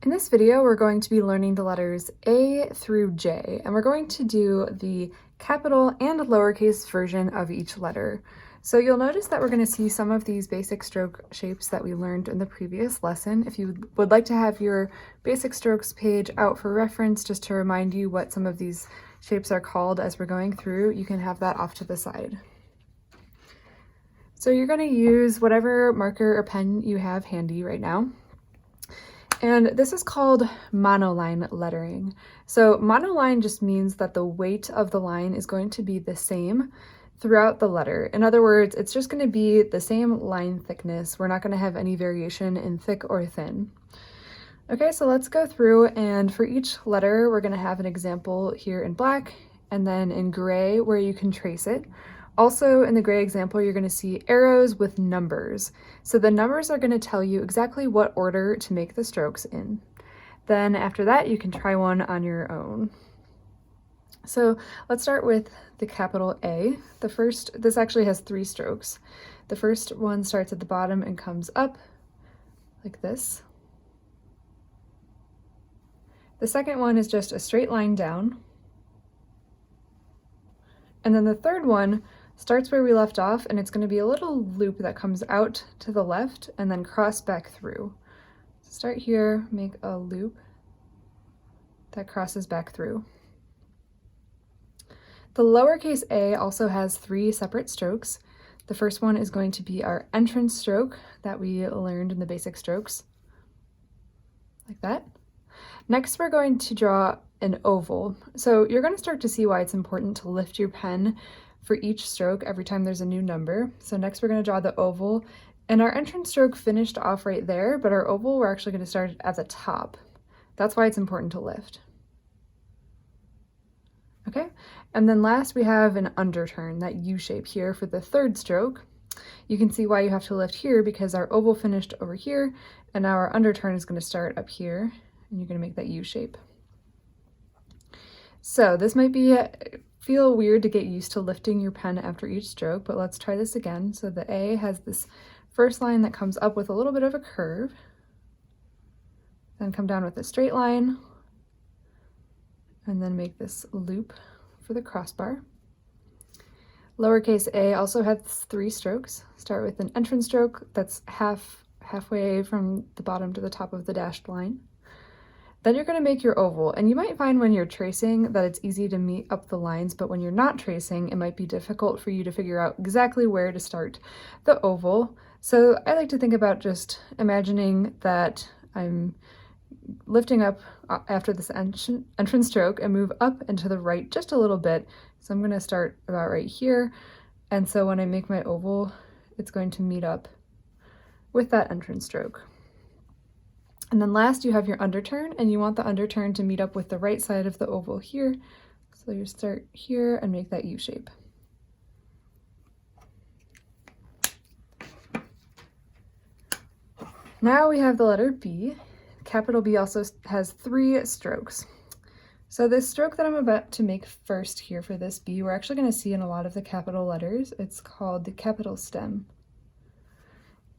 In this video, we're going to be learning the letters A through J, and we're going to do the capital and lowercase version of each letter. So you'll notice that we're going to see some of these basic stroke shapes that we learned in the previous lesson. If you would like to have your basic strokes page out for reference, just to remind you what some of these shapes are called as we're going through, you can have that off to the side. So you're going to use whatever marker or pen you have handy right now. And this is called monoline lettering. So monoline just means that the weight of the line is going to be the same throughout the letter. In other words, it's just going to be the same line thickness. We're not going to have any variation in thick or thin. Okay, so let's go through, and for each letter, we're going to have an example here in black and then in gray where you can trace it. Also in the gray example, you're going to see arrows with numbers. So the numbers are going to tell you exactly what order to make the strokes in. Then after that, you can try one on your own. So let's start with the capital A. This actually has 3 strokes. The first one starts at the bottom and comes up like this. The second one is just a straight line down. And then the third one starts where we left off, and it's going to be a little loop that comes out to the left and then cross back through. So start here, make a loop that crosses back through. The lowercase a also has 3 separate strokes. The first one is going to be our entrance stroke that we learned in the basic strokes, like that. Next, we're going to draw an oval. So you're going to start to see why it's important to lift your pen for each stroke every time there's a new number. So next we're going to draw the oval, and our entrance stroke finished off right there, but our oval we're actually going to start at the top. That's why it's important to lift. Okay, and then last we have an underturn, that U shape here for the third stroke. You can see why you have to lift here because our oval finished over here, and now our underturn is going to start up here, and you're going to make that U shape. So this might feel weird to get used to lifting your pen after each stroke, but let's try this again. So the A has this first line that comes up with a little bit of a curve, then come down with a straight line, and then make this loop for the crossbar. Lowercase a also has 3 strokes. Start with an entrance stroke that's halfway from the bottom to the top of the dashed line. Then you're going to make your oval, and you might find when you're tracing that it's easy to meet up the lines, but when you're not tracing, it might be difficult for you to figure out exactly where to start the oval. So I like to think about just imagining that I'm lifting up after this entrance stroke and move up and to the right just a little bit. So I'm going to start about right here, and so when I make my oval, it's going to meet up with that entrance stroke. And then last you have your underturn, and you want the underturn to meet up with the right side of the oval here. So you start here and make that U shape. Now we have the letter B. Capital B also has 3 strokes. So this stroke that I'm about to make first here for this B, we're actually going to see in a lot of the capital letters. It's called the capital stem.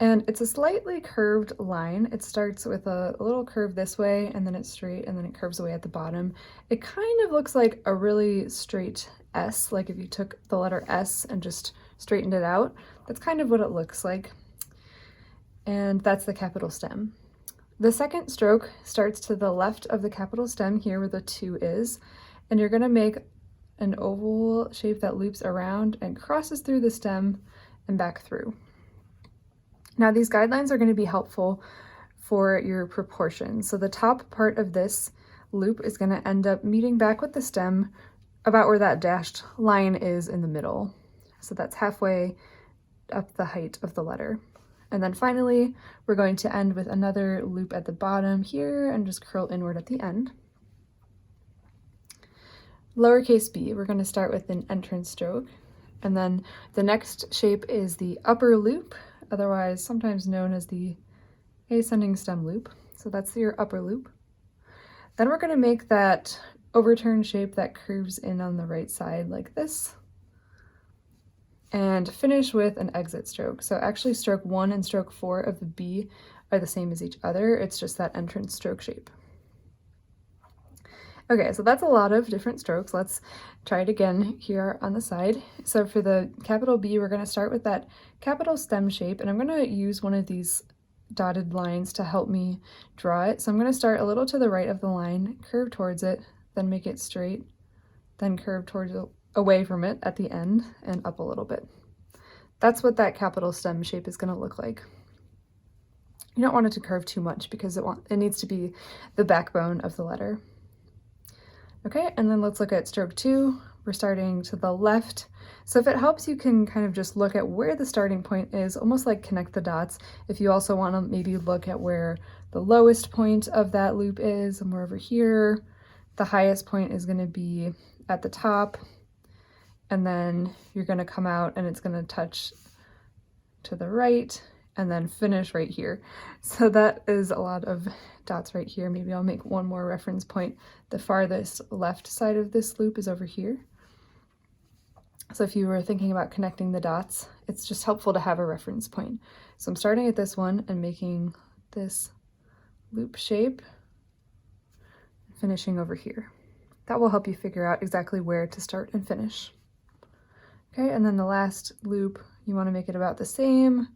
And it's a slightly curved line. It starts with a little curve this way, and then it's straight, and then it curves away at the bottom. It kind of looks like a really straight S, like if you took the letter S and just straightened it out. That's kind of what it looks like. And that's the capital stem. The second stroke starts to the left of the capital stem here where the 2 is, and you're going to make an oval shape that loops around and crosses through the stem and back through. Now these guidelines are going to be helpful for your proportions. So the top part of this loop is going to end up meeting back with the stem about where that dashed line is in the middle. So that's halfway up the height of the letter. And then finally, we're going to end with another loop at the bottom here and just curl inward at the end. Lowercase b, we're going to start with an entrance stroke. And then the next shape is the upper loop, otherwise sometimes known as the ascending stem loop. So that's your upper loop. Then we're going to make that overturn shape that curves in on the right side like this, and finish with an exit stroke. So actually stroke 1 and stroke 4 of the B are the same as each other. It's just that entrance stroke shape. Okay, so that's a lot of different strokes. Let's try it again here on the side. So for the capital B, we're going to start with that capital stem shape, and I'm going to use one of these dotted lines to help me draw it. So I'm going to start a little to the right of the line, curve towards it, then make it straight, then curve towards away from it at the end and up a little bit. That's what that capital stem shape is going to look like. You don't want it to curve too much because it needs to be the backbone of the letter. Okay, and then let's look at stroke 2. We're starting to the left. So if it helps, you can kind of just look at where the starting point is, almost like connect the dots. If you also want to maybe look at where the lowest point of that loop is, somewhere over here. The highest point is going to be at the top, and then you're going to come out and it's going to touch to the right and then finish right here. So that is a lot of dots right here. Maybe I'll make one more reference point. The farthest left side of this loop is over here. So if you were thinking about connecting the dots, it's just helpful to have a reference point. So I'm starting at this one and making this loop shape, finishing over here. That will help you figure out exactly where to start and finish. Okay, and then the last loop, you want to make it about the same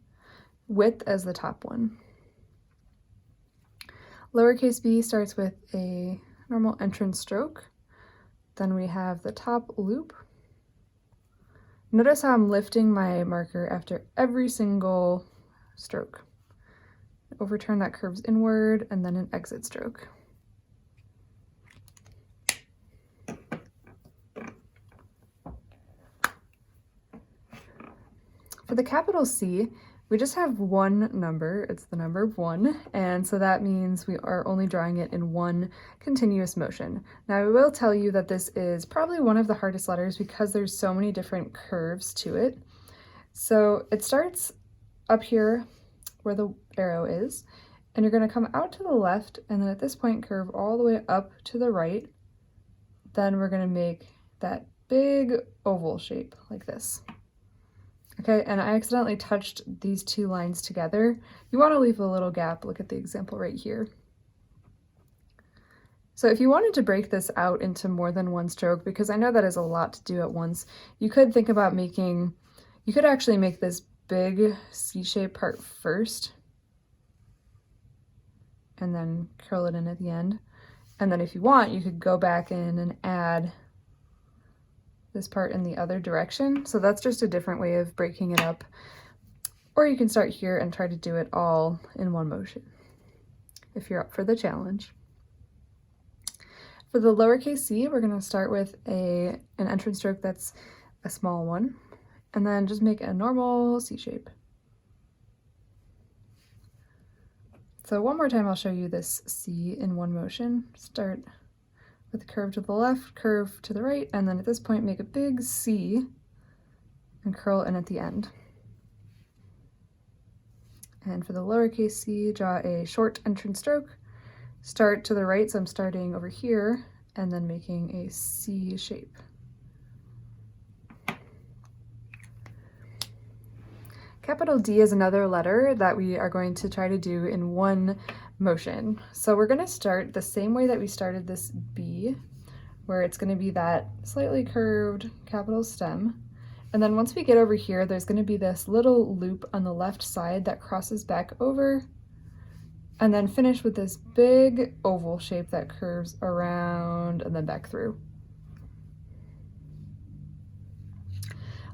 width as the top one. Lowercase b starts with a normal entrance stroke. Then we have the top loop. Notice how I'm lifting my marker after every single stroke. Overturn that curves inward and then an exit stroke. For the capital C, we just have one number. It's the number 1, and so that means we are only drawing it in one continuous motion. Now, I will tell you that this is probably one of the hardest letters because there's so many different curves to it. So it starts up here where the arrow is, and you're going to come out to the left, and then at this point curve all the way up to the right. Then we're going to make that big oval shape like this. Okay, and I accidentally touched these two lines together. You want to leave a little gap. Look at the example right here. So if you wanted to break this out into more than one stroke, because I know that is a lot to do at once, you could think about you could actually make this big C-shaped part first, and then curl it in at the end. And then if you want, you could go back in and add this part in the other direction. So that's just a different way of breaking it up. Or you can start here and try to do it all in one motion, if you're up for the challenge. For the lowercase c, we're going to start with an entrance stroke that's a small one, and then just make a normal C shape. So one more time, I'll show you this C in one motion. Start with a curve to the left, curve to the right, and then at this point make a big C and curl in at the end. And for the lowercase c, draw a short entrance stroke. Start to the right, so I'm starting over here, and then making a C shape. Capital D is another letter that we are going to try to do in one motion. So we're going to start the same way that we started this B, where it's going to be that slightly curved capital stem. And then once we get over here, there's going to be this little loop on the left side that crosses back over, and then finish with this big oval shape that curves around and then back through.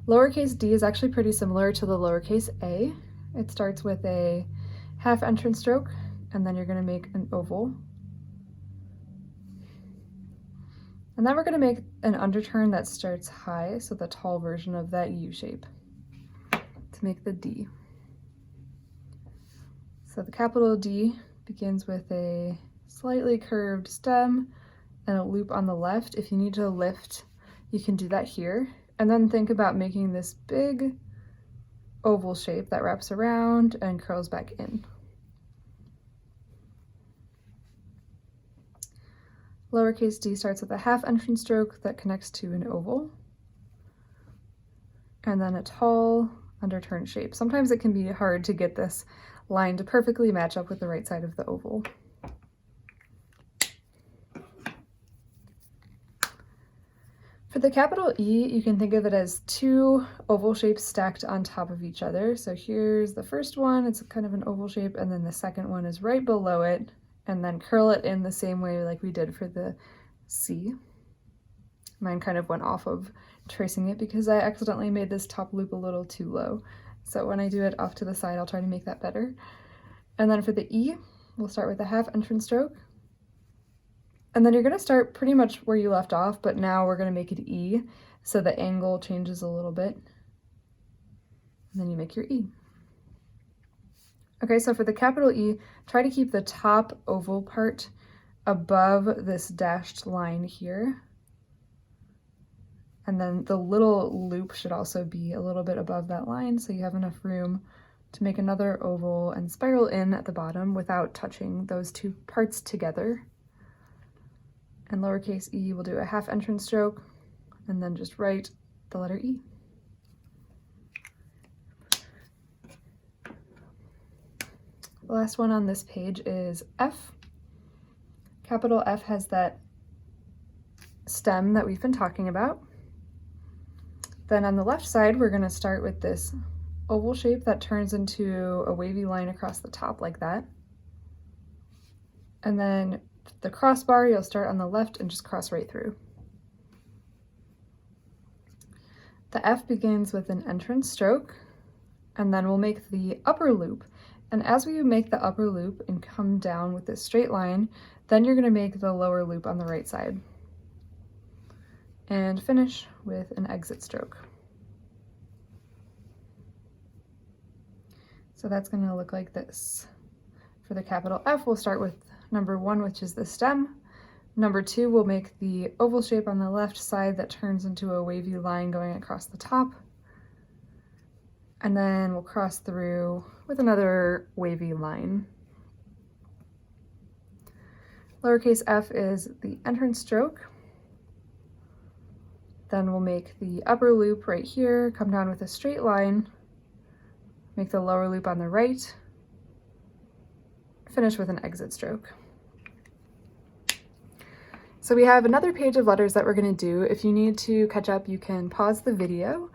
Lowercase d is actually pretty similar to the lowercase a. It starts with a half entrance stroke, and then you're going to make an oval. And then we're going to make an underturn that starts high, so the tall version of that U shape, to make the D. So the capital D begins with a slightly curved stem and a loop on the left. If you need to lift, you can do that here. And then think about making this big oval shape that wraps around and curls back in. Lowercase d starts with a half entrance stroke that connects to an oval, and then a tall underturn shape. Sometimes it can be hard to get this line to perfectly match up with the right side of the oval. For the capital E, you can think of it as two oval shapes stacked on top of each other. So here's the first one, it's kind of an oval shape, and then the second one is right below it, and then curl it in the same way like we did for the C. Mine kind of went off of tracing it because I accidentally made this top loop a little too low. So when I do it off to the side, I'll try to make that better. And then for the E, we'll start with a half entrance stroke. And then you're gonna start pretty much where you left off, but now we're gonna make it E, so the angle changes a little bit. And then you make your E. Okay, so for the capital E, try to keep the top oval part above this dashed line here. And then the little loop should also be a little bit above that line, so you have enough room to make another oval and spiral in at the bottom without touching those two parts together. And lowercase e, we'll do a half entrance stroke and then just write the letter E. The last one on this page is F. Capital F has that stem that we've been talking about. Then on the left side, we're going to start with this oval shape that turns into a wavy line across the top like that. And then the crossbar, you'll start on the left and just cross right through. The F begins with an entrance stroke, and then we'll make the upper loop. And as we make the upper loop and come down with this straight line, then you're going to make the lower loop on the right side. And finish with an exit stroke. So that's going to look like this. For the capital F, we'll start with number 1, which is the stem. Number 2, we'll make the oval shape on the left side that turns into a wavy line going across the top. And then we'll cross through with another wavy line. Lowercase f is the entrance stroke. Then we'll make the upper loop right here, come down with a straight line, make the lower loop on the right, finish with an exit stroke. So we have another page of letters that we're going to do. If you need to catch up, you can pause the video,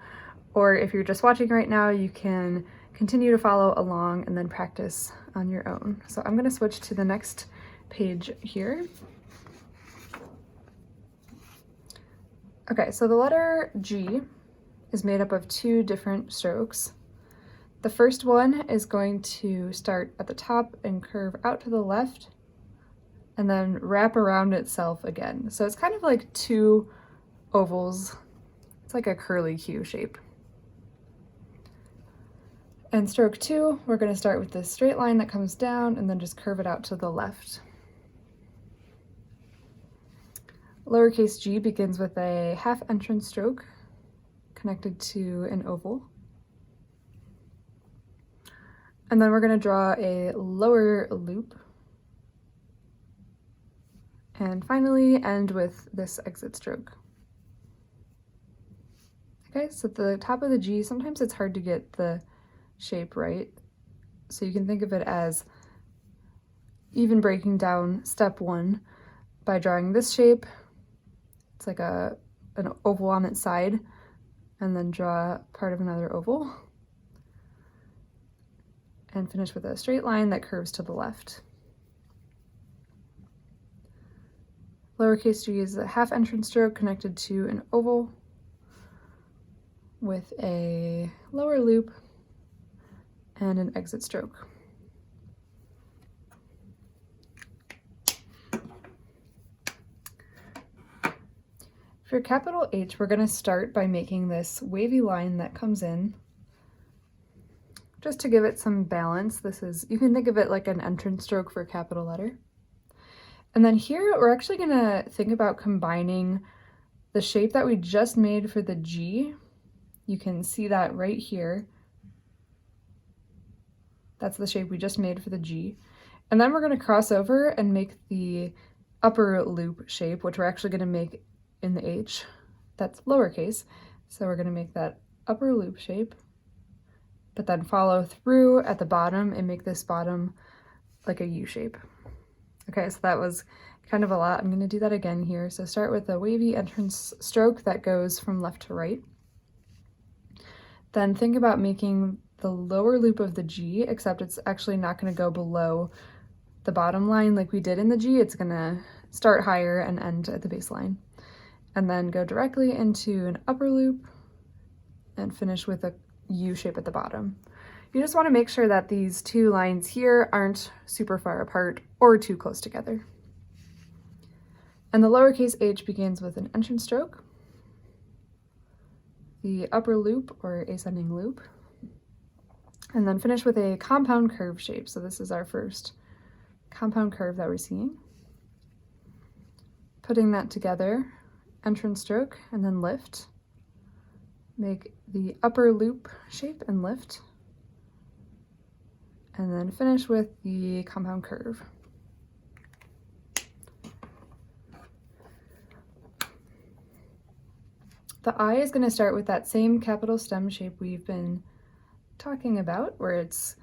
or if you're just watching right now, you can continue to follow along and then practice on your own. So I'm going to switch to the next page here. Okay, so the letter G is made up of 2 different strokes. The first one is going to start at the top and curve out to the left and then wrap around itself again. So it's kind of like 2 ovals. It's like a curly Q shape. And stroke 2, we're going to start with this straight line that comes down and then just curve it out to the left. Lowercase g begins with a half entrance stroke connected to an oval. And then we're going to draw a lower loop. And finally end with this exit stroke. Okay, so at the top of the G, sometimes it's hard to get the shape right. So you can think of it as even breaking down step 1 by drawing this shape. It's like an oval on its side, and then draw part of another oval. And finish with a straight line that curves to the left. Lowercase g is a half entrance stroke connected to an oval with a lower loop and an exit stroke. For capital H, we're going to start by making this wavy line that comes in. Just to give it some balance, you can think of it like an entrance stroke for a capital letter. And then here, we're actually going to think about combining the shape that we just made for the G. You can see that right here. That's the shape we just made for the G. And then we're going to cross over and make the upper loop shape, which we're actually going to make in the H. That's lowercase. So we're going to make that upper loop shape, but then follow through at the bottom and make this bottom like a U shape. Okay, so that was kind of a lot. I'm going to do that again here. So start with a wavy entrance stroke that goes from left to right. Then think about making the lower loop of the G, except it's actually not going to go below the bottom line like we did in the G. It's going to start higher and end at the baseline. And then go directly into an upper loop and finish with a U shape at the bottom. You just want to make sure that these two lines here aren't super far apart or too close together. And the lowercase h begins with an entrance stroke, the upper loop or ascending loop, and then finish with a compound curve shape. So this is our first compound curve that we're seeing. Putting that together, entrance stroke and then lift. Make the upper loop shape and lift. And then finish with the compound curve. The eye is going to start with that same capital stem shape we've been talking about, where it's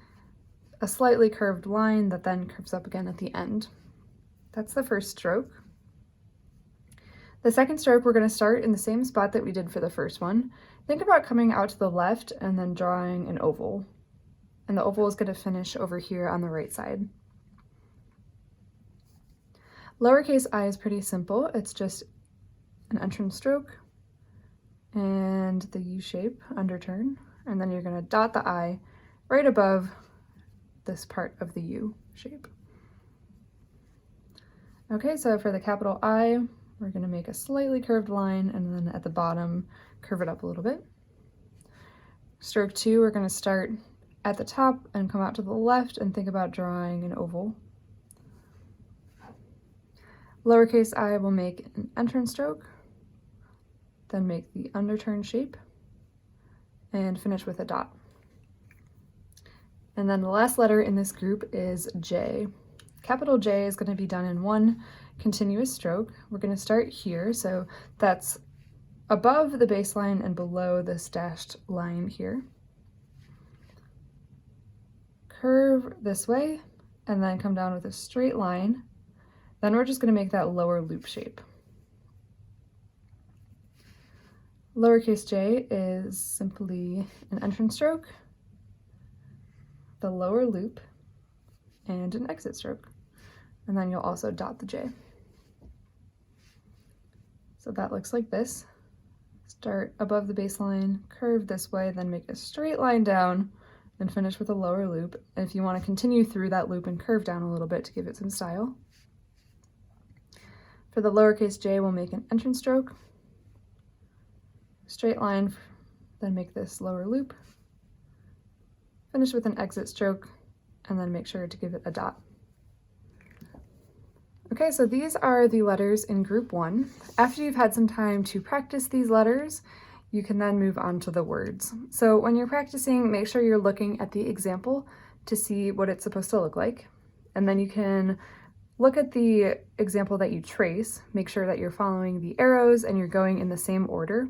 a slightly curved line that then curves up again at the end. That's the first stroke. The second stroke, we're going to start in the same spot that we did for the first one. Think about coming out to the left and then drawing an oval. And the oval is going to finish over here on the right side. Lowercase I is pretty simple. It's just an entrance stroke and the U shape underturn, and then you're going to dot the I right above this part of the U shape. Okay, so for the capital I, we're going to make a slightly curved line and then at the bottom curve it up a little bit. Stroke 2, we're going to start at the top and come out to the left and think about drawing an oval. Lowercase I will make an entrance stroke, then make the underturn shape, and finish with a dot. And then the last letter in this group is J. Capital J is going to be done in one continuous stroke. We're going to start here, so that's above the baseline and below this dashed line here. Curve this way, and then come down with a straight line. Then we're just going to make that lower loop shape. Lowercase j is simply an entrance stroke, the lower loop, and an exit stroke. And then you'll also dot the j. So that looks like this. Start above the baseline, curve this way, then make a straight line down, and finish with a lower loop. And if you want to continue through that loop and curve down a little bit to give it some style. For the lowercase j, we'll make an entrance stroke, straight line, then make this lower loop, finish with an exit stroke, and then make sure to give it a dot. Okay, so these are the letters in group 1. After you've had some time to practice these letters, you can then move on to the words. So when you're practicing, make sure you're looking at the example to see what it's supposed to look like. And then you can look at the example that you trace, make sure that you're following the arrows and you're going in the same order.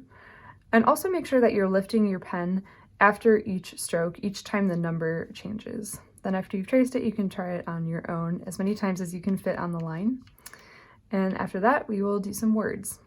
And also make sure that you're lifting your pen after each stroke, each time the number changes. Then after you've traced it, you can try it on your own as many times as you can fit on the line. And after that, we will do some words.